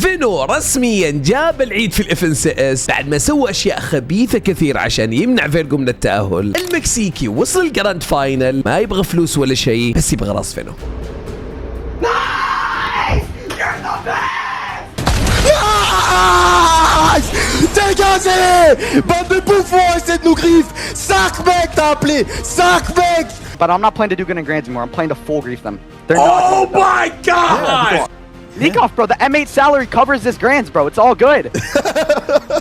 فينو رسميا جاب العيد في الاف ان سي اس بعد ما سوى اشياء خبيثه كثير عشان يمنع فيرجو من التاهل. المكسيكي وصل الجراند فاينل، ما يبغى فلوس ولا شيء، بس يبغى راس فينو. Dégagez! Bande de bouffons, essaie de nous griffe! 5 mecs t'as appelé! 5 mecs! But I'm not playing to Dugan and Grands anymore. I'm playing to full grief them. They're Oh my god! Nikoff, bro, the M8 salary covers this Grands, bro. It's all good.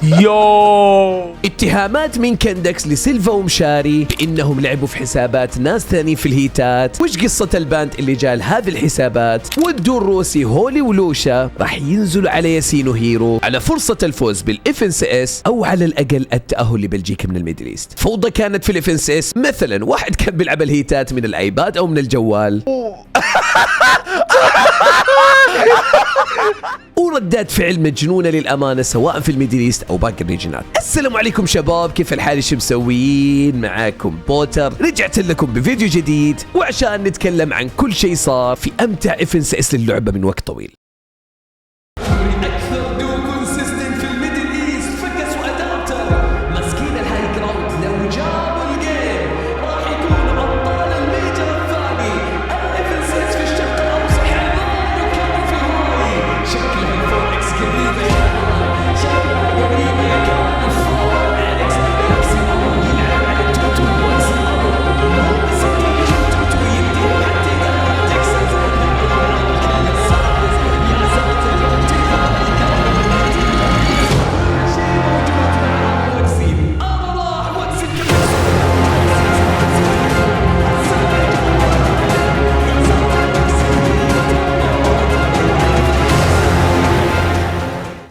يو اتهامات من كندكس لسيلفا ومشاري بانهم لعبوا في حسابات ناس ثانيين في الهيتات. وش قصة الباند اللي جاء لهذه الحسابات؟ والدور الروسي هولي ولوشا راح ينزلوا على ياسين وهيرو على فرصة الفوز بالاف ان سي اس او على الاقل التأهل لبلجيكا من الميدل ايست. فوضى كانت في الاف ان سي اس، مثلا واحد كان بيلعب الهيتات من الايباد او من الجوال. وردات فعل مجنونة للأمانة سواء في الميدل ايست أو باقي الريجنات. السلام عليكم شباب، كيف الحال؟ شو مسوين؟ معاكم بوتر، رجعت لكم بفيديو جديد وعشان نتكلم عن كل شيء صار في أمتع اف ان سي اس للعبة من وقت طويل.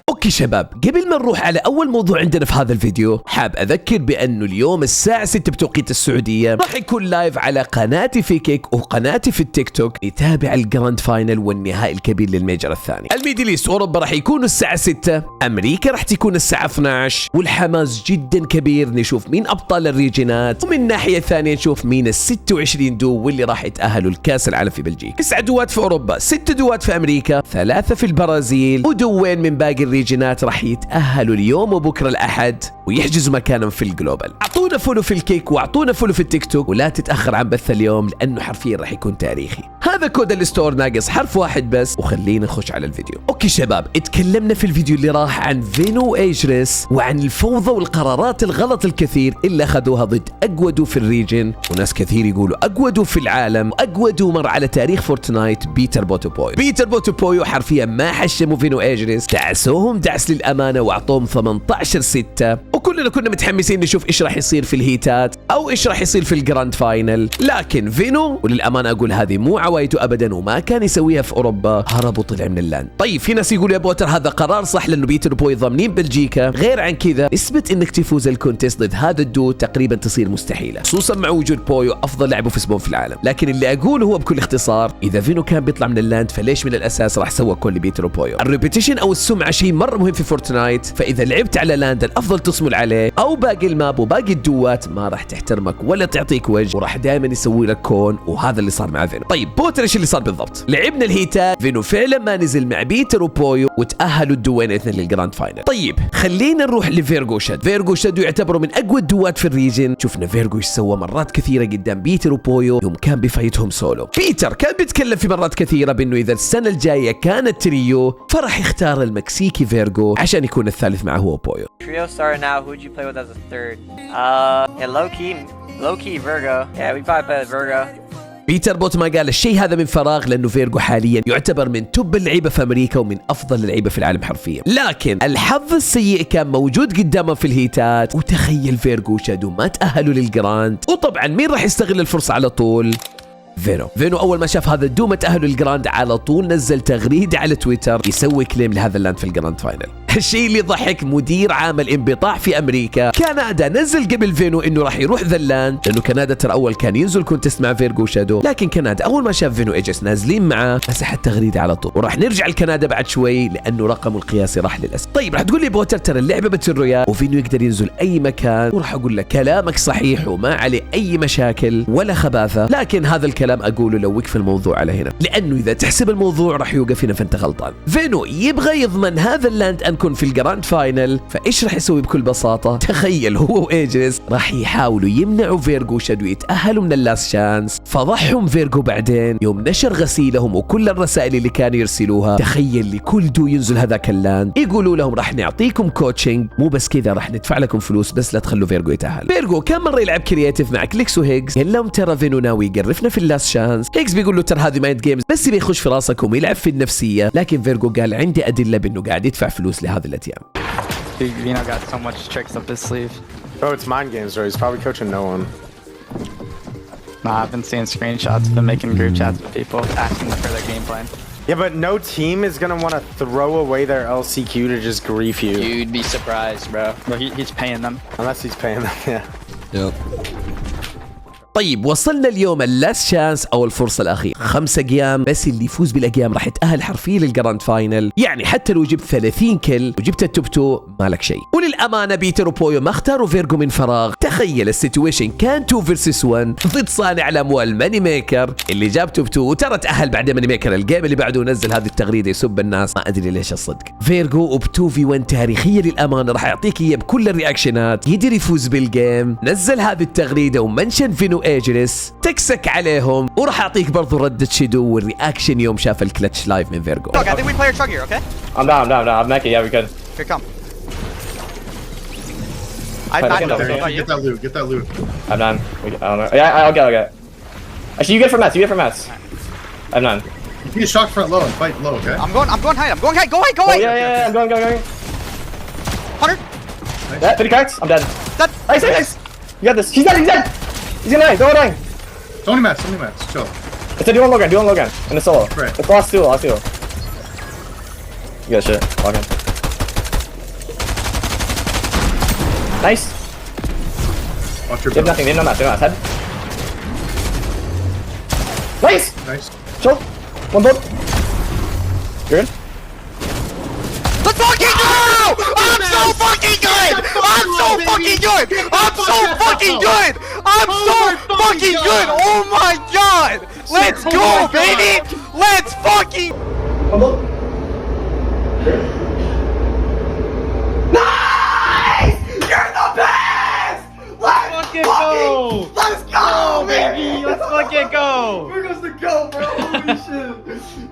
اوكي شباب، قبل ما نروح على اول موضوع عندنا في هذا الفيديو، حاب اذكر بانه اليوم الساعة 6 بتوقيت السعودية راح يكون لايف على قناتي في كيك وقناتي في التيك توك يتابع الجراند فاينل والنهائي الكبير للميجر الثاني. الميدل ايست واوروبا راح يكونوا الساعة 6، امريكا راح تكون الساعة 12، والحماس جدا كبير نشوف مين ابطال الريجنات، ومن الناحية الثانية نشوف مين ال 26 دو واللي راح يتأهلوا لكأس العالم في بلجيكا. 9 دوات في اوروبا، 6 دوات في امريكا، 3 في البرازيل، ودوين من باقي الريجنات راح يتأهلوا اليوم وبكرة الأحد ويحجزوا مكانهم في الجلوبال. اعطونا فولو في الكيك واعطونا فولو في التيك توك، ولا تتأخر عن بث اليوم لأنه حرفيا راح يكون تاريخي. هذا كود الستور ناقص حرف واحد بس، وخلينا نخش على الفيديو. اوكي شباب، اتكلمنا في الفيديو اللي راح عن فينو وايجريس وعن الفوضى والقرارات الغلط الكثير اللي اخذوها ضد اقوى دو في الريجن، وناس كثير يقولوا اقوى دو في العالم واقوى دو مر على تاريخ فورتنايت، بيتر بوتوبويو. بيتر بوتوبويو حرفيا ما حشموا فينو وايجريس، دعسوهم دعس للامانه واعطوهم 18-6، وكلنا كنا متحمسين نشوف ايش راح يصير في الهيتات او ايش راح يصير في الجراند فاينل. لكن فينو، وللامانه اقول هذه مو عوايته ابدا وما كان يسويها في اوروبا، هرب وطلع من اللاند. طيب في ناس يقولوا يا بوتر هذا قرار صح لانه بيتر بوي ضامنين بلجيكا، غير عن كذا نسبه انك تفوز الكونتيست ضد هذا الدو تقريبا تصير مستحيله، خصوصا مع وجود بويو افضل لاعب في سبون في العالم. لكن اللي اقوله هو بكل اختصار، اذا فينو كان بيطلع من اللاند فليش من الاساس راح سوى كل بيتر بويو؟ الريبيتيشن او السمعه شيء مره مهم في فورتنايت، فاذا لعبت على لاند الافضل تصمل عليه او باقي الماب وباقي الدوات ما راح تحترمك ولا تعطيك وجه، وراح دائما يسوي لك كون، وهذا اللي صار مع فينو. طيب بوتر ايش اللي صار بالضبط؟ لعبنا الهيتات، فينو فعلا ما نزل مع بيتر وبويو وتاهلوا الدوين الاثنين للجراند فاينل. طيب خلينا نروح لفيرجو شاد. فيرجو شاد يعتبروا من اقوى الدوات في الريجن، شفنا فيرجو ايش سوى مرات كثيره قدام بيتر وبويو يوم كان بفايتهم سولو. بيتر كان بيتكلم في مرات كثيره بانه اذا السنه الجايه كانت تريو فراح يختار المكسيكي فيرجو عشان يكون الثالث معه هو بويو. Trio started now. Who would you play with as a third? Yeah, low key Virgo. Yeah, we probably play Virgo. بيتر بوت ما قال الشيء هذا من فراغ، لانه فيرجو حاليا يعتبر من توب اللعيبه في امريكا ومن افضل اللعيبه في العالم حرفيا. لكن الحظ السيء كان موجود قدامه في الهيتات، وتخيل فيرجو شادو ما تاهلوا للجراند. وطبعا مين راح يستغل الفرصه على طول؟ فينو اول ما شاف هذا الدوم تاهلوا الجراند على طول نزل تغريده على تويتر يسوي كليم لهذا اللاند في الجراند فاينل. الشيء اللي ضحك مدير عام الانبطاح في امريكا كندا نزل قبل فينو انه راح يروح ذا لاند، لانه كندا ترى اول كان ينزل كونتست مع فيرجو شادو، لكن كندا اول ما شاف فينو ايجس نازلين معاه مسح التغريده على طول، وراح نرجع لكندا بعد شوي لانه رقمه القياسي راح للاسف. طيب راح تقول لي بوتر ترى اللعبه بتسريا وفينو يقدر ينزل اي مكان، وراح اقول لك كلامك صحيح وما عليه اي مشاكل ولا خباثه، لكن هذا الكلام اقوله لو وقف الموضوع على هنا، لانه اذا تحسب الموضوع راح يوقف هنا فانت غلطان. فينو يبغى يضمن هذا اللاند انكون في الجراند فاينل، فايش راح يسوي بكل بساطه؟ تخيل هو وايجس راح يحاولوا يمنعوا فيرجو وشادو يتاهلوا من اللاست شانس، فضحهم فيرجو بعدين يوم نشر غسيلهم وكل الرسائل اللي كانوا يرسلوها. تخيل لكل دو ينزل هذاك اللاند يقولوا لهم راح نعطيكم كوتشنج، مو بس كذا راح ندفع لكم فلوس بس لا تخلوا فيرجو يتاهل. فيرجو كان مره يلعب كرياتيف مع كليكس وهيجز، قال لهم ترى فينو ناوي يقرفنا في اللاست شانس. هيجز بيقول له ترى هذه مايند جيمز بس يبي يخش في راسكم ويلعب في النفسيه، لكن فيرجو قال عندي ادله بانه قاعد يدفع فلوس لهذه الاتيام. Vino got so much tricks up his sleeve. Bro, it's mind games, bro. He's probably coaching no one. Nah, I've been seeing screenshots, been making group chats with people asking for their game plan. Yeah, but no team is gonna want to throw away their LCQ to just grief you. You'd be surprised, bro. But he's paying them. Unless he's paying them, yeah. Yep. طيب وصلنا اليوم اللاست شانس او الفرصه الاخيره، 5 اقيام بس، اللي يفوز بالاقيام راح يتاهل حرفيا للجراند فاينل، يعني حتى لو جبت 30 كل وجبت التوب 2 مالك شيء. وللامانه بيتر وبويو ما اختاروا فيرجو من فراغ، تخيل السيتويشن كان 2 فيرسس 1 ضد صانع الاموال ماني ميكر اللي جاب توب 2، وترى تاهل بعد ماني ميكر الجيم اللي بعده نزل هذه التغريده يسب الناس، ما ادري ليش الصدق. فيرجو ب 2 في 1 تاريخيه للامانه، راح يعطيك اياه بكل الرياكشنات، يقدر يفوز بالجيم، نزل هذه التغريده ومنشن فينو ايجلس، تكسك عليهم، وراح اعطيك برضو ردة شدو والرياكشن يوم شاف الكلتش لايف من فيرجو. Look, I think we play our chug here, okay? I'm down. I'm Mackie. Yeah, we could. Here, come. Get that loot. Get that loot. I'm none. I don't know. Yeah, I'll get. Actually, you get from Mets. I'm none. You can shock front low and fight low, okay? I'm going high. Go high. Oh, yeah. I'm going. 100. Yeah, 50 cards. I'm dead. Dead. Nice. You got this. He's dead. He's gonna die. Don't die. Tony Mats. Chill. It's a do one low gun. In the solo. Right. It's last two. You got shit. Log in. Nice. Watch your They have nothing. They have no mats. Head. Nice. Nice. Chill. One boat. You're good. Let's fucking go! I'm so fucking good! I'm so fucking good! Oh my god! Let's go, baby! Let's fucking... One boat. Nice! You're the best! Let's fucking go! Let's go, baby! Let's fucking go! Virgo's the GOAT, bro! Holy shit!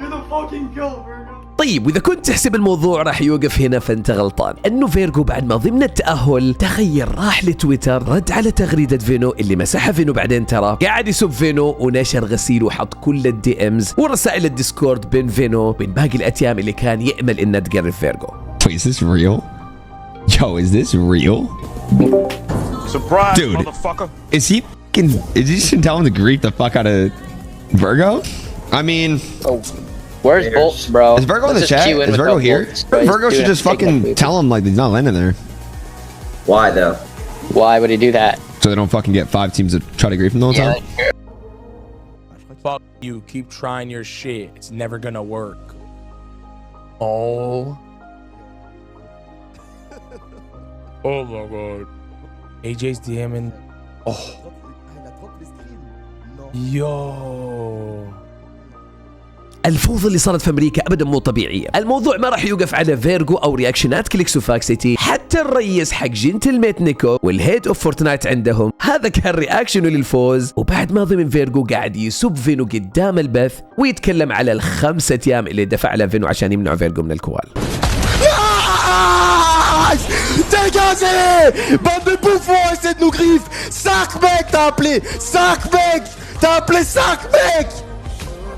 You're the fucking GOAT, Virgo! طيب واذا كنت تحسب الموضوع راح يوقف هنا فانت غلطان، انه فيرجو بعد ما ضمن التاهل تخيل راح لتويتر رد على تغريده فينو اللي مسحها فينو، بعدين ترى قاعد يسب فينو ونشر غسيل وحط كل الدي امز ورسائل الديسكورد بين فينو وبين باقي الاتيام اللي كان يامل انها تقرب فيرجو. Wait, is this real? Yo, is this real? Surprise, Dude, motherfucker. Is he just telling him to grief the fuck out of Virgo? I mean, Where's Bolt, bro? is Virgo in the chat? Is Virgo here? Virgo should just fucking tell him like he's not landing there. Why though? Why would he do that? So they don't fucking get 5 teams to try to grief him the whole time? Fuck you. Keep trying your shit. It's never gonna work. Oh. Oh my god. AJ's DMing. Oh. Yo. الفوضى اللي صارت في امريكا ابدا مو طبيعيه، الموضوع ما راح يوقف على فيرجو او رياكشنات كليكس وفاكسيتي، حتى الرئيس حق جنتلميت نيكو والهيد اوف فورتنايت عندهم هذا كان رياكشنه للفوز، وبعد ما ضمن فيرجو قاعد يسب فينو قدام البث ويتكلم على ال5 ايام اللي دفع لها فينو عشان يمنعوا فيرجو من الكوال. Dégagez! Bande de bouffons, essaie de nous griffe! 5 mecs t'as appelé! 5 mecs! T'as appelé 5 mecs!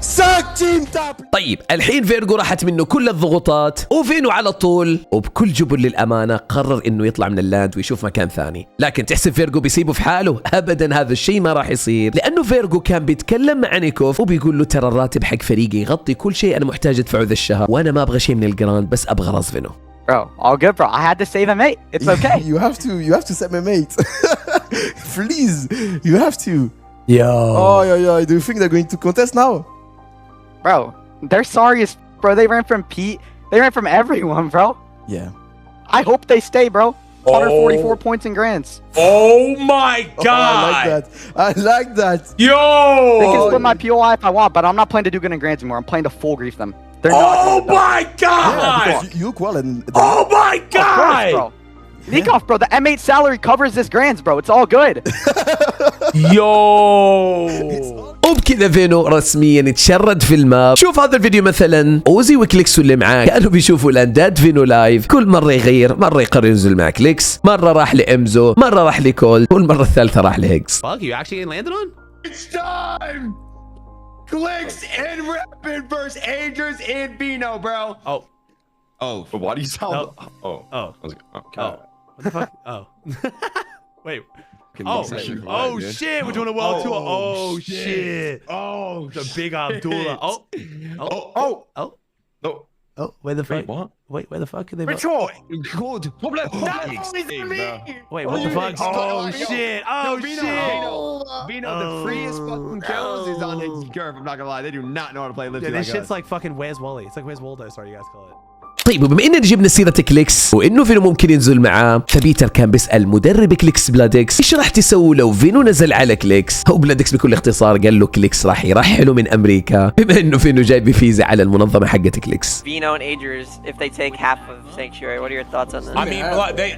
5 teams t'as appelé! طيب الحين فيرجو راحت منه كل الضغوطات، وفينو على طول وبكل جبن للامانه قرر انه يطلع من اللاند ويشوف مكان ثاني، لكن تحسب فيرجو بيسيبه في حاله؟ ابدا، هذا الشيء ما راح يصير، لانه فيرجو كان بيتكلم مع نيكوف وبيقول له ترى الراتب حق فريقي يغطي كل شيء انا محتاج ادفعه ذا الشهر، وانا ما ابغى شيء من الجراند بس ابغى راس فينو. Bro, all good, bro. I had to save M8. It's okay. You have to set my mate. Please, you have to. Yo. Oh, yeah. Do you think they're going to contest now? Bro, they're sorry as bro. They ran from Pete. They ran from everyone, bro. Yeah. I hope they stay, bro. 144 points in grands. Oh my god. I like that. Yo. They can split my POI if I want, but I'm not playing to do good in grands anymore. I'm playing to full grief them. They're not my god. Yeah, because you look well and Oh my god. Of course, bro. Nikoff, bro, the M8 salary covers this grands, bro. It's all good. Yo. وبكذا فينو رسميا اتشرد في الماب. شوف هذا الفيديو مثلا، اوزي وكليكس اللي معاه كانوا بيشوفوا الانداد فينو لايف، كل مره يغير، مره يقرر ينزل مع كليكس، مره راح لامزو، مره راح لكول، والمره الثالثه راح لهيكس. Fuck, you actually landed on? It's time! Clicks and Rapid versus Angers and Bino, bro. Oh. But why do you sound? No. Oh. Oh. I was like, okay. Oh. What the fuck? Oh. Wait. Can Oh. you say it Oh right, dude? shit. We're doing a world tour. Oh shit. Oh, The big Abdullah. Oh. Oh. No. Oh. Where the fuck? What? Wait. Where the fuck are they? Which one? Good. Wait. What the fuck? Oh shit. Oh shit. Vino, the freest fucking kills is on his curve. I'm not gonna lie, they do not know how to play Lipsy Yeah, this like shit's us. like fucking Where's Wally? It's like Where's Waldo? Sorry, you guys call it. طيب وبما اننا جبنا سيرة كليكس وانه فينو ممكن ينزل معاه، فبيتر كان بيسأل مدرب كليكس بلادكس ايش راح تسوي لو فينو نزل على كليكس؟ هو بلادكس بكل اختصار قال له كليكس راح يرحله من امريكا، بما انه فينو جاي بفيزا على المنظمة حقت كليكس. Vino and Agers, if they take half of Sanctuary, what are your thoughts on this? I mean, they.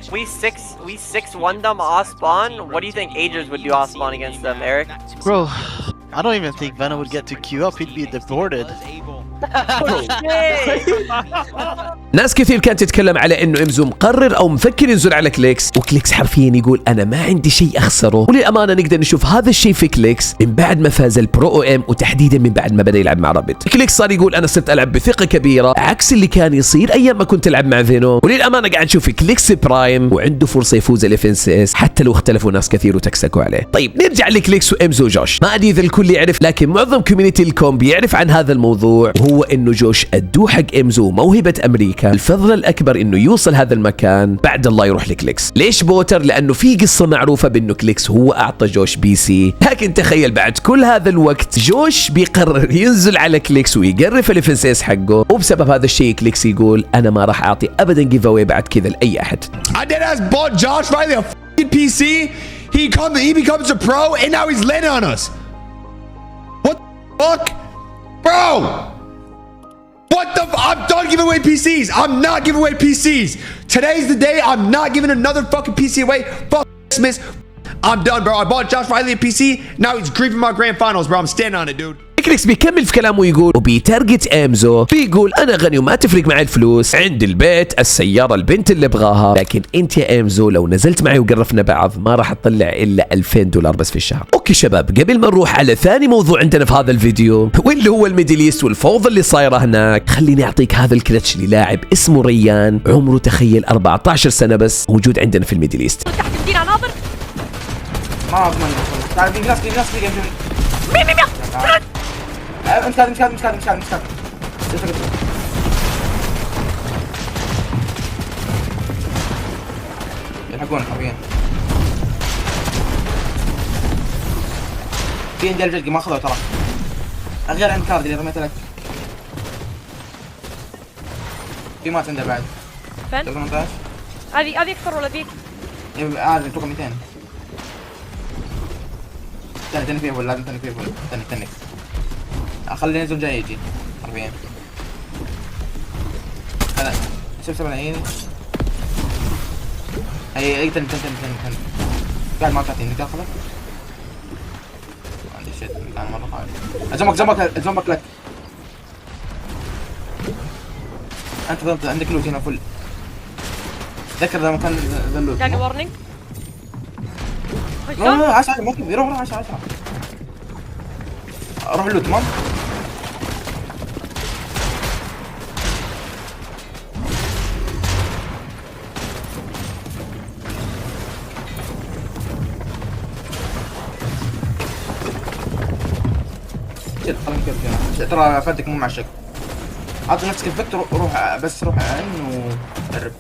We 6-1 them off spawn. What do you think Agers would do off spawn against them, Eric? Bro, I don't even think Venom would get to queue up. He'd be deported. ناس كثير كانت تتكلم على انه امزو مقرر او مفكر ينزل على كليكس، وكليكس حرفيا يقول انا ما عندي شيء اخسره، وللامانه نقدر نشوف هذا الشيء في كليكس من بعد ما فاز البرو او ام، وتحديدا من بعد ما بدا يلعب مع رابط. كليكس صار يقول انا صرت العب بثقه كبيره عكس اللي كان يصير ايام ما كنت العب مع فينو، وللامانه قاعد نشوف كليكس برايم وعنده فرصه يفوز الاف ان سي اس حتى لو اختلفوا ناس كثير وتكسكوا عليه. طيب نرجع لكليكس وامزو وجوش، ما ادري اذا الكل يعرف لكن معظم كوميونتي الكوم بيعرف عن هذا الموضوع، وهو انه جوش ادوه حق امزو موهبه امريكا، الفضل الاكبر انه يوصل هذا المكان بعد الله يروح لكليكس. ليش بوتر؟ لانه في قصه معروفه بانه كليكس هو اعطى جوش بي سي، لكن تخيل بعد كل هذا الوقت جوش بيقرر ينزل على كليكس ويقرف الافنسيس حقه، وبسبب هذا الشيء كليكس يقول انا ما راح اعطي ابدا جيف اواي بعد كذا لاي احد. I did as bought Josh Riley a fucking PC. He becomes a pro and now he's landing on us. What the fuck? Bro! What the I'm done giving away PCs. I'm not giving away PCs. Today's the day I'm not giving another fucking PC away. Fuck Smith. I'm done, bro. I bought Josh Riley a PC. Now he's griefing my grand finals, bro. I'm standing on it, dude. كليكس بيكمل في كلامه ويقول وبيتارجت امزو، بيقول انا غني وما تفرق معي الفلوس، عندي البيت، السياره، البنت اللي ابغاها، لكن انت يا امزو لو نزلت معي وقرفنا بعض ما راح تطلع الا $2000 بس في الشهر. اوكي شباب، قبل ما نروح على ثاني موضوع عندنا في هذا الفيديو واللي هو الميدل ايست والفوضى اللي صايره هناك، خليني اعطيك هذا الكلتش للاعب اسمه ريان، عمره تخيل 14 سنه بس، موجود عندنا في الميدل ايست. ما اضمن تعال في ناس مش يلحقون حرفيا. في عندي الجلقي ما اخذوه ترى، غير عند كارد اللي رميته لك. في مات عنده بعد. فين؟ 18 هذه اكثر ولا ذيك؟ هذا توقع 200. تاني فيه ولا لازم تاني فيه ولا تاني خلي ينزل جاي يجي حرفيا. هذا شوف 70 هي تاني قاعد ما تعطيني داخله. عندي شيء كان مره خايف. الزمك لك انت ضمت عندك لوت هنا فل. ذكر لما كان ذا اللوت يعني وارنينج. عاش ما كبير. روح عاش روح اللوت تمام. ترى فدك مو مع الشك. عطي نفسك الفكت روح بس روح عين جرب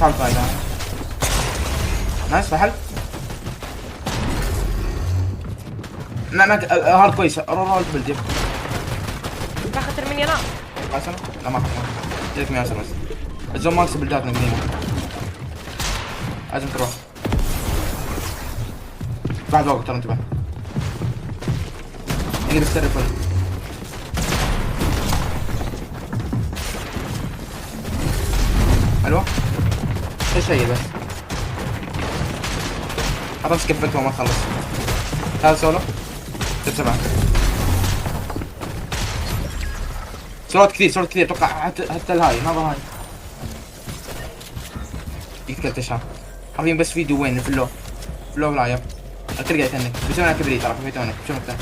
حاول فايدة. نايس محل. هارد كويس. رول بلد. ما خطر مني انا. مثلا لا ما خطر. جيك 110 بس. الزوم ماكس بلداتنا قديمة. لازم تروح. بعد وقت ترى انتبه. يقدر يسترد كله. حلوة. شيء بس. خلاص كفت وما خلص. هذا سولو. 7 سولوات كثير اتوقع حتى الهاي نظر هاي. يقتل تشهر. حرفيا بس في دوين في اللو لا يب. الكل قاعد يتنك بيسوونها كبريت ترى في تونك شنو تنك.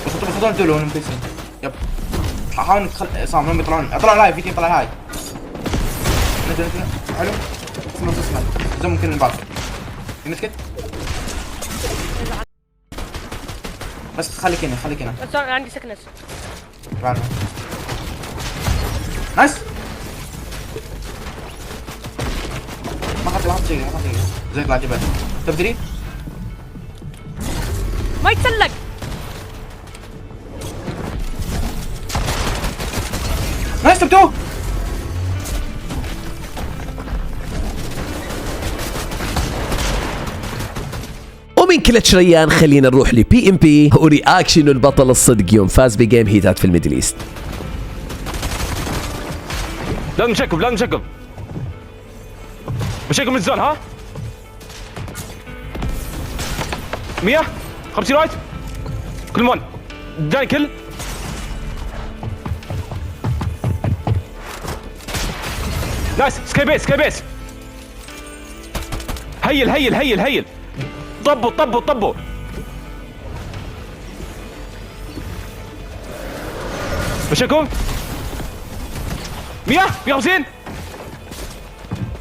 بخطون دولون مبسين. يب. حاول صام لهم يطلعون اطلع الهاي في تيم طلع الهاي. نزل حلو. اسمع زوم ممكن نباطل. يمسكت. بس خليك هنا بس عندي سكنس. بعرف. نايس. ما خدت شيء زي طلعت جبل. تبدري؟ ما يتسلق. نايس تبتو. ومن كلتش ريان خلينا نروح لبي ام بي ورياكشن البطل الصدق يوم فاز بجيم هيتات في الميدل ايست. لازم نشكب بشكل من الزون ها 100 50 رايت كل مان جاي كل نايس سكاي بيس هيل طبوا بشكو 150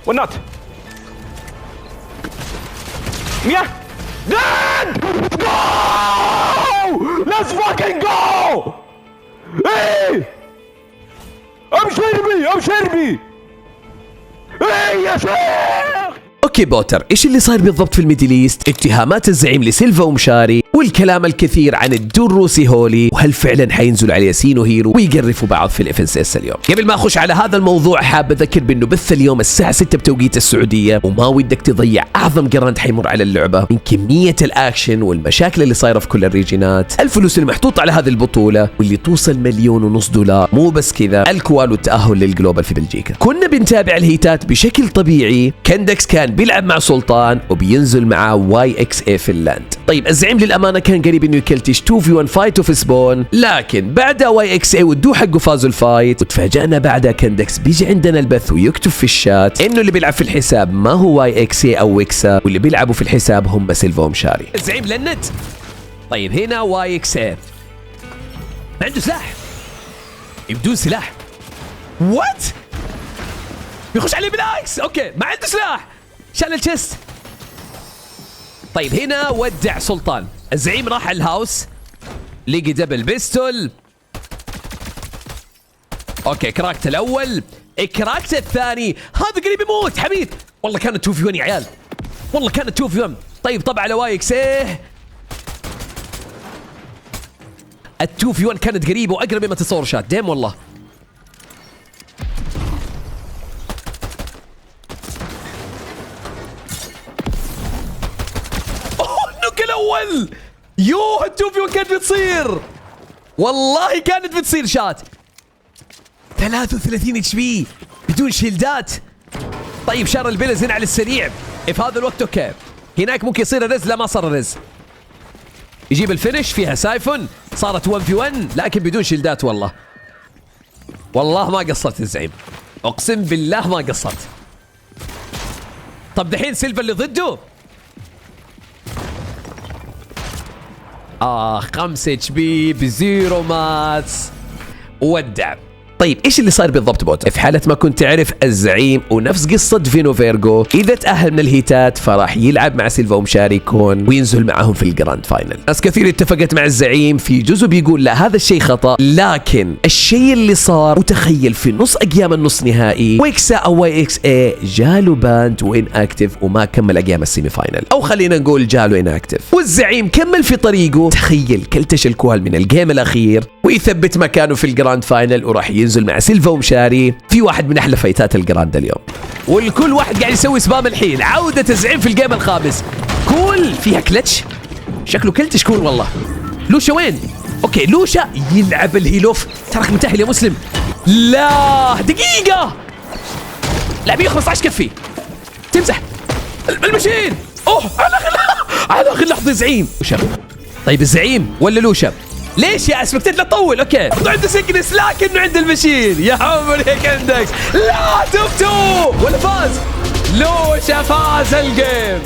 والنات 100 ديد جو ليتس فاكينج جو ايه ابشر بي ايه يا شيخ. اوكي بوتر، ايش اللي صاير بالضبط في الميدل ايست؟ اتهامات الزعيم لسيلفا ومشاري والكلام الكثير عن الدور روسي هولي، وهل فعلا حينزل على ياسين وهيرو ويقرفوا بعض في الاف اس اس اليوم؟ قبل ما اخش على هذا الموضوع حاب اذكر بانه بث اليوم الساعه 6 بتوقيت السعوديه، وما ودك تضيع اعظم جراند حيمر على اللعبه من كميه الاكشن والمشاكل اللي صايره في كل الريجينات، الفلوس اللي محطوطه على هذه البطوله واللي توصل $1.5 مليون، مو بس كذا الكوال والتاهل للجلوبال في بلجيكا. كنا بنتابع الهيتات بشكل طبيعي، كندكس كان بيلعب مع سلطان وبينزل معاه واي اكس اي فنلاند. طيب الزعيم للامانه كان قريب انه يكلتش 2v1 فايت وفي سبون، لكن بعدها واي اكس اي ودوه حقه فازوا الفايت، وتفاجأنا بعدها كندكس بيجي عندنا البث ويكتب في الشات انه اللي بيلعب في الحساب ما هو واي اكس اي او ويكسا، واللي بيلعبوا في الحساب هم سيلفا ومشاري. الزعيم لنت. طيب هنا واي اكس اي ما عنده سلاح، بدون سلاح. وات؟ بيخش عليه بالاكس. اوكي ما عنده سلاح، شال الشيست. طيب هنا ودع سلطان، الزعيم راح على الهاوس لقي دبل بيستول. اوكي كراكت الاول، كراكت الثاني، هذا قريب يموت. حميد والله كانت 2v1 يا عيال، والله كانت 2v1. طيب طبعا على واي اكس ايه ال2v1 كانت قريبه واقرب مما تتصور شات ديم والله. الاول يوه ال2v1 كانت بتصير، والله كانت بتصير شات. 33 اتش بي بدون شيلدات. طيب شار البيلز هنا على السريع في هذا الوقت. اوكي هناك ممكن يصير الرز، لا ما صار الرز. يجيب الفينش فيها سايفون، صارت 1v1 لكن بدون شيلدات. والله ما قصرت الزعيم، اقسم بالله ما قصرت. طب دحين سيلفا اللي ضده 5 اتش بي بزيرو ماتس. ودع طيب ايش اللي صار بالضبط بوتر؟ في حالة ما كنت تعرف، الزعيم ونفس قصة فينو فيرجو اذا تأهل من الهيتات فراح يلعب مع سيلفا ومشاري كون وينزل معهم في الجراند فاينل. ناس كثير اتفقت مع الزعيم، في جزء بيقول لا هذا الشيء خطأ، لكن الشيء اللي صار وتخيل في نص ايام النص نهائي ويكسا او واي اكس اي جاله باند وين اكتف وما كمل ايام السيمي فاينل، او خلينا نقول جاله ان اكتف، والزعيم كمل في طريقه. تخيل كلتش الكوال من الجيم الاخير ويثبت مكانه في الجراند فاينل وراح ينزل مع سيلفا ومشاري في واحد من احلى فايتات الجراند اليوم. والكل واحد قاعد يسوي سبام الحين. عودة الزعيم في الجيم الخامس. كول فيها كلتش، شكله كلتش كول والله. لوشا وين؟ اوكي لوشا يلعب الهيلوف. تراك متأهل يا مسلم. لا دقيقة، لاعبين 15 كفي تمزح المشين. اوه على اخر لحظة زعيم. لوشا طيب الزعيم ولا لوشا؟ ليش يا اسمك لا تطول؟ اوكي عنده سكنس لكنه عند المشين. يا عمر يا كندكس، لا توب ولا فاز؟ لوشا فاز الجيم.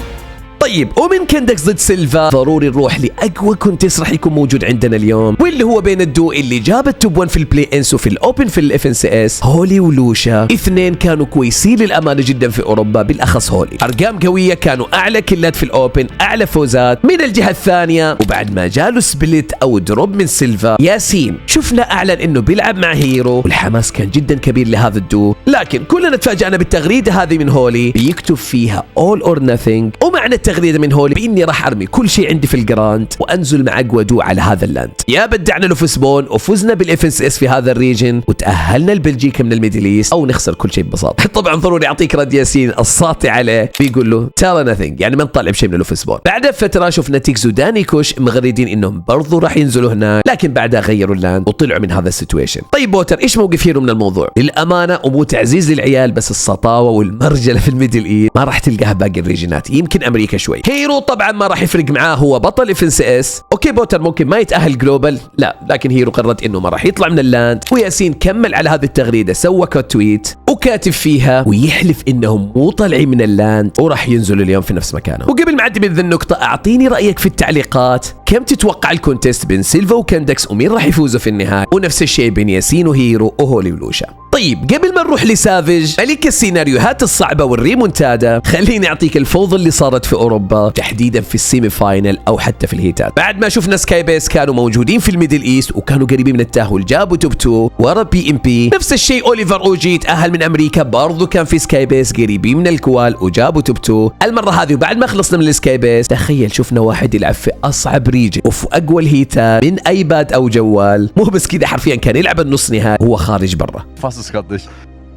طيب ومن كندكس ضد سيلفا ضروري نروح لاقوى كونتيست راح يكون موجود عندنا اليوم، واللي هو بين الدو اللي جاب التوب 1 في البلاي انس وفي الاوبن في الاف ان سي اس، هولي ولوشا. اثنين كانوا كويسين للامانه جدا في اوروبا، بالاخص هولي ارقام قويه، كانوا اعلى كلات في الاوبن، اعلى فوزات. من الجهه الثانيه وبعد ما جاله سبليت او دروب من سيلفا، ياسين شفنا اعلن انه بيلعب مع هيرو، والحماس كان جدا كبير لهذا الدو. لكن كلنا تفاجأنا بالتغريده هذه من هولي بيكتب فيها all or nothing، ومعنى التغريده من هولي باني راح ارمي كل شيء عندي في الجراند وانزل مع اقوى دو على هذا اللاند. يا بدعنا له في سبون وفزنا بالاف اس اس في هذا الريجن وتاهلنا لبلجيكا من الميدل ايست، او نخسر كل شيء ببساطه. طبعا ضروري اعطيك رد ياسين الساطع عليه، بيقول له ترى nothing، يعني ما نطلع بشيء من له في سبون. بعد فتره شفنا تيكس وداني كوش مغردين انهم برضو راح ينزلوا هناك، لكن بعدها غيروا اللاند وطلعوا من هذا السيتويشن. طيب بوتر ايش موقف هيرو من الموضوع؟ للامانه ومو تعزيز للعيال، بس السطاوه والمرجله في الميدل ايست ما راح تلقاها باقي الريجنات، يمكن امريكا شوي. هيرو طبعا ما راح يفرق معاه، هو بطل اف ان سي اس. اوكي بوتر ممكن ما يتاهل جلوبال، لا لكن هيرو قررت انه ما راح يطلع من اللاند. وياسين كمل على هذه التغريده، سوى كوت تويت وكاتب فيها ويحلف انهم مو طالعين من اللاند وراح ينزلوا اليوم في نفس مكانه. وقبل ما اعدي من ذي النقطه، اعطيني رايك في التعليقات، كم تتوقع الكونتست بين سيلفا وكندكس ومين راح يفوزوا في النهايه؟ ونفس الشيء بين ياسين وهيرو وهولي ولوشا. طيب قبل ما نروح لسافيج ملك السيناريوهات الصعبه والريمونتادا، خليني اعطيك الفوضى اللي صارت في اوروبا تحديدا في السيمي فاينل او حتى في الهيتات. بعد ما شفنا سكاي بيس كانوا موجودين في الميدل ايست وكانوا قريبين من التاهل، جابوا توب 2 ورا بي ام بي. نفس الشيء اوليفر اوجي تاهل من امريكا، برضو كان في سكاي بيس قريبين من الكوال وجابوا توب 2. المره هذه وبعد ما خلصنا من السكاي بيس، تخيل شفنا واحد يلعب في اصعب ريجن وفي اقوى الهيتات من ايباد او جوال، مو بس كذا حرفيا كان يلعب النص نهائي وهو خارج برا. Fast gerade nicht.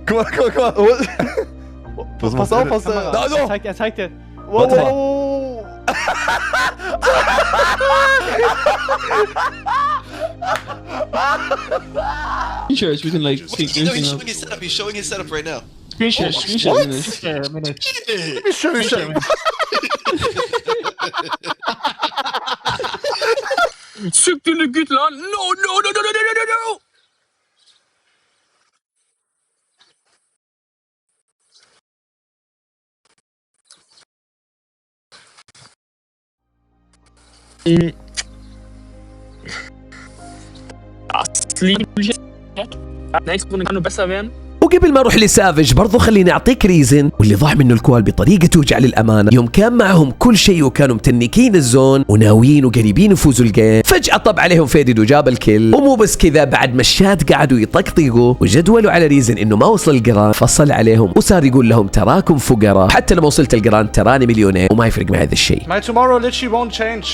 Guck mal, guck mal. Pass auf, pass auf. Er zeigt dir. Warte mal. Screen we can like take No, he's showing his setup. He's showing his setup right now. screen share. Let me show you something. Siktir git lan. No. Nächste Runde kann nur besser werden. وقبل ما اروح لسافيج برضو خليني اعطيك ريزن واللي ضاع منه الكوال بطريقه توجع للامانه. يوم كان معهم كل شيء وكانوا متنكين الزون وناويين وقريبين يفوزوا الجيم، فجاه طب عليهم فيديد وجاب الكل. ومو بس كذا، بعد ما الشات قعدوا يطقطقوا وجدولوا على ريزن انه ما وصل الجراند، فصل عليهم وصار يقول لهم تراكم فقراء، حتى لما وصلت الجراند تراني مليونير وما يفرق مع هذا الشيء. My tomorrow literally won't change.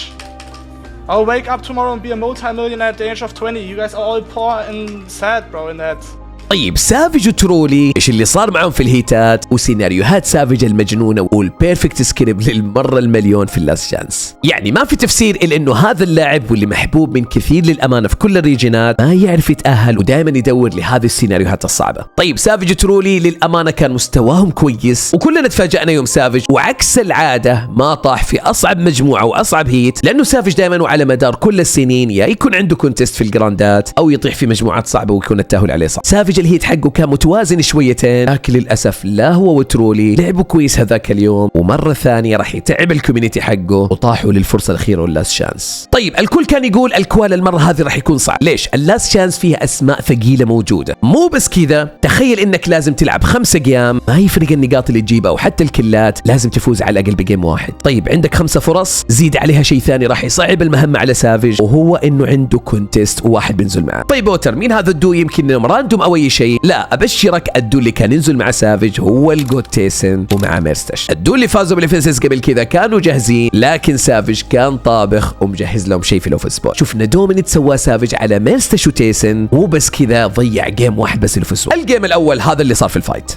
I'll wake up tomorrow and be a multi-millionaire at the age of 20. You guys are all poor and sad, bro, in that. طيب سافيج وترولي ايش اللي صار معهم في الهيتات وسيناريوهات سافيج المجنونه والبيرفكت سكريب للمره المليون في اللاست شانس. يعني ما في تفسير الا انه هذا اللاعب واللي محبوب من كثير للامانه في كل الريجنات ما يعرف يتاهل ودائما يدور لهذه السيناريوهات الصعبه. طيب سافيج وترولي للامانه كان مستواهم كويس وكلنا تفاجأنا يوم سافيج وعكس العاده ما طاح في اصعب مجموعه واصعب هيت، لانه سافيج دائما وعلى مدار كل السنين يا يكون عنده كونتست في الجراندات او يطيح في مجموعات صعبه ويكون التاهل عليه صعب. سافيج نتيجة الهيت حقه كان متوازن شويتين، لكن للأسف لا هو وترولي لعبوا كويس هذاك اليوم، ومرة ثانية راح يتعب الكوميونتي حقه وطاحوا للفرصة الأخيرة واللاست شانس. طيب الكل كان يقول الكوال المرة هذه راح يكون صعب، ليش؟ اللاست شانس فيها أسماء ثقيلة موجودة، مو بس كذا، تخيل إنك لازم تلعب 5 جيام، ما يفرق النقاط اللي تجيبها وحتى الكلات، لازم تفوز على الأقل بجيم واحد. طيب عندك 5 فرص، زيد عليها شيء ثاني راح يصعب المهمة على سافيج، وهو إنه عنده كونتست وواحد بينزل معه. طيب بوتر مين هذا الدو؟ يمكن انهم راندوم او اي شيء، لا ابشرك الدو اللي كان ينزل مع سافيج هو الجود تيسن ومع ميرستش. الدو اللي فازوا بالافنسس قبل كذا كانوا جاهزين، لكن سافيج كان طابخ ومجهز لهم شيء في الاوف سبوت. شفنا دومينيت سواه سافيج على ميرستش وتيسن، مو بس كذا ضيع جيم واحد بس الاوف سبوت. الجيم الاول هذا اللي صار في الفايت.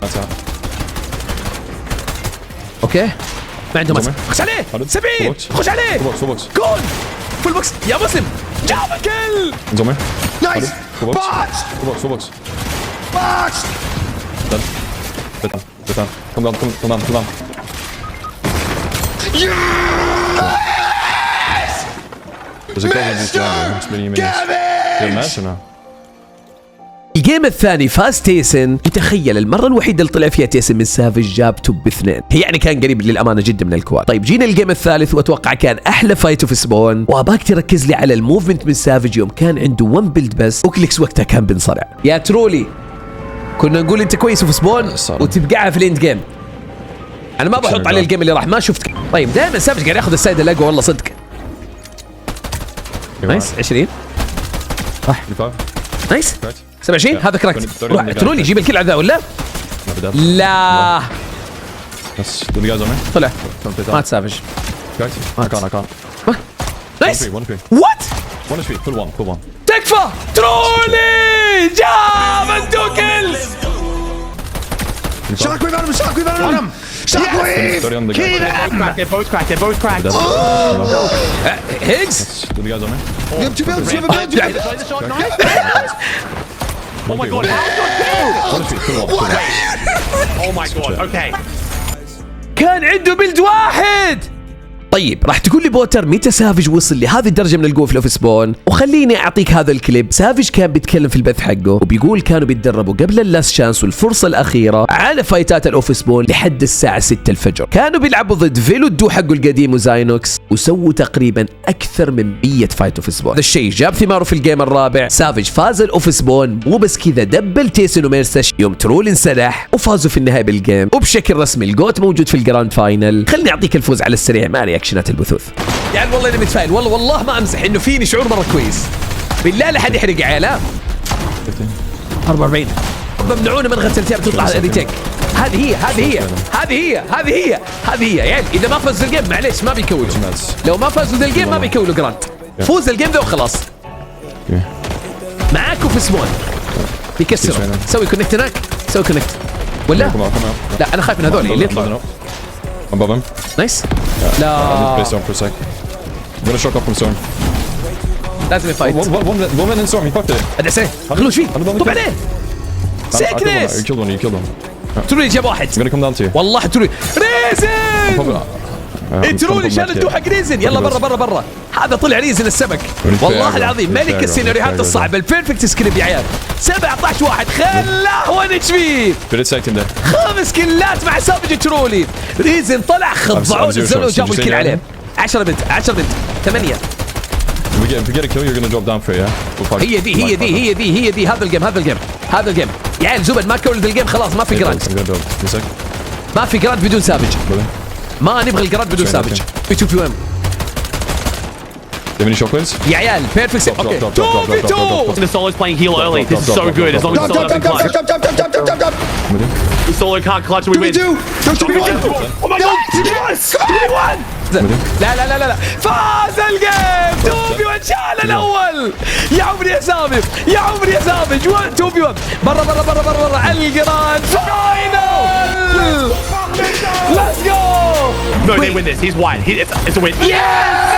اوكي ما عنده مسك، خش عليه 70، خش عليه جول فول بوكس يا مسلم، جاب الكل. Nice! Box! Box! Box! Come down. Yes! There's a couple of these it's many minutes. You're match or no? الجيم الثاني فاز تيسن، وتخيل المرة الوحيدة اللي طلع فيها تيسن من سافيج جاب توب 2، يعني كان قريب للأمانة جدا من الكواد. طيب جينا الجيم الثالث، وأتوقع كان أحلى فايت في سبون، وأباك تركز لي على الموفمنت من سافيج يوم كان عنده 1 بيلد بس، وكليكس وقتها كان بنصرع. يا ترولي كنا نقول أنت كويس في سبون وتبقعها في الاند جيم، أنا ما بحط عليه الجيم اللي راح ما شفت. طيب دائما سافيج قاعد ياخذ السايد الأقوى والله صدق. نايس 20 صح نايس 27 هذا كراك. روح ترولي جيب الكل على ذا ولا لا؟ طلع ما تسافج. نايس وات تكفى ترولي جاب الدو كيلز. Shockwave on him! Shockwave! They're both cracked. Higgs? You have 2 builds, you have a build. Oh my god, oh my god, okay. كان عنده بيلد واحد. طيب راح تقول لي بوتر متى سافيج وصل لهذه الدرجه من القوه في الاوف سبون؟ وخليني اعطيك هذا الكليب. سافيج كان بيتكلم في البث حقه وبيقول كانوا بيتدربوا قبل اللاست شانس والفرصه الاخيره على فايتات الاوف سبون لحد الساعه 6 الفجر. كانوا بيلعبوا ضد فيلو الدو حقه القديم وزاينوكس، وسووا تقريبا اكثر من 100 فايت اوف سبون. هذا الشيء جاب ثماره في الجيم الرابع. سافيج فاز الاوف سبون، مو بس كذا دبل تيسن وميرسش يوم ترول انسلح، وفازوا في النهايه بالجيم وبشكل رسمي. الجوت موجود في الجراند فاينل. خليني اعطيك الفوز على السريع مع رياكشنات البثوث. يعني والله انا متفائل، والله ما امزح، انه فيني شعور مره كويس. بالله لا حد يحرق عياله. 44 ممنوعون من غسل الثياب تطلع ريتيك. هذه هي يا عيال. اذا ما فازوا الجيم معليش ما بيكولوا، لو ما فازوا ذا الجيم ما بيكولوا جراند. فوز الجيم ذا وخلاص. معاكم في سمون بيكسروا. سوي كونكت هناك، سوي كونكت ولا لا؟ انا خايف من هذول اللي يطلعوا. Above him. نايس. Yeah. لا. I need to play storm for a sec. I'm gonna shock up from storm. لازم يفايت. One minute in storm. He fucked it. ادعسه. خلوش فيه. طب عليه. سيكنس. You killed one. ترولي جاب واحد. I'm gonna come down to you. والله ترولي. ريزن. ترولي شال الدو حق ريزن. يلا برا. هذا طلع ريزن السمك. والله العظيم ملك السيناريوهات الصعبة. البيرفكت سكريب يا عيال. 17 واحد خلاه 1 اتش بي. 5 كيلات مع سافيج ترولي. ريزن طلع خضعوا نزلوا وجابوا الكيل عليه. 10 بنت 8. If we get a kill, you're gonna drop down for it, yeah? هي دي هذا الجيم يا عيال. زبد ما كولد الجيم خلاص، ما في جراند. ما في جراند بدون سافيج. ما نبغى الجراند بدون سافيج. في 2 في 1. Do you have any shockwaves? يا عيال بيرفكت. اوكي 2v2. The solo's playing heal early. This is so good as long as solo doesn't clutch. The solo can't clutch and we win. Oh my god! Yes! 2v1! لا فاز الجيم 2v1. شال الاول. يا عمري يا سافيج 1 2v1. برا على الجراند فاينل. Let's go! No, they win this. He's white. It's a win. Yes!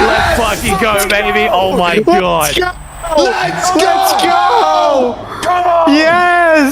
Let's fucking go, baby! Oh my god! Let's go! Yes!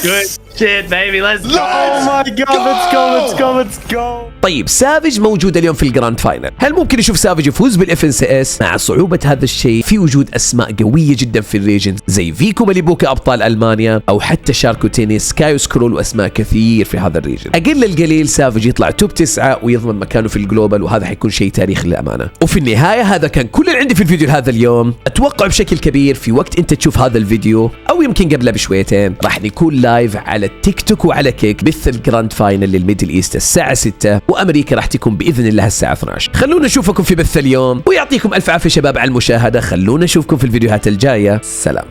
Good shit, baby. Let's go. Oh my god, let's go. طيب سافج موجود اليوم في الجراند فاينل، هل ممكن نشوف سافج يفوز بالاف ان سي اس؟ مع صعوبة هذا الشيء في وجود اسماء قوية جدا في الريجن زي فيكو ماليبوكا ابطال المانيا او حتى شاركو تينيس كايو سكرول واسماء كثير في هذا الريجن. اقل القليل سافج يطلع توب 9 ويضمن مكانه في الجلوبال، وهذا حيكون شيء تاريخي للامانة. وفي النهاية هذا كان كل اللي عندي في الفيديو هذا اليوم. اتوقع بشكل كبير في وقت انت تشوف هذا الفيديو او يمكن قبله بشويتين راح نكون لايف على التيك توك وعلى كيك بث الجراند فاينل للميدل ايست الساعة 6 وامريكا راح تكون باذن الله الساعة 12. خلونا نشوفكم في بث اليوم ويعطيكم الف عافية شباب على المشاهدة. خلونا نشوفكم في الفيديوهات الجاية. سلام.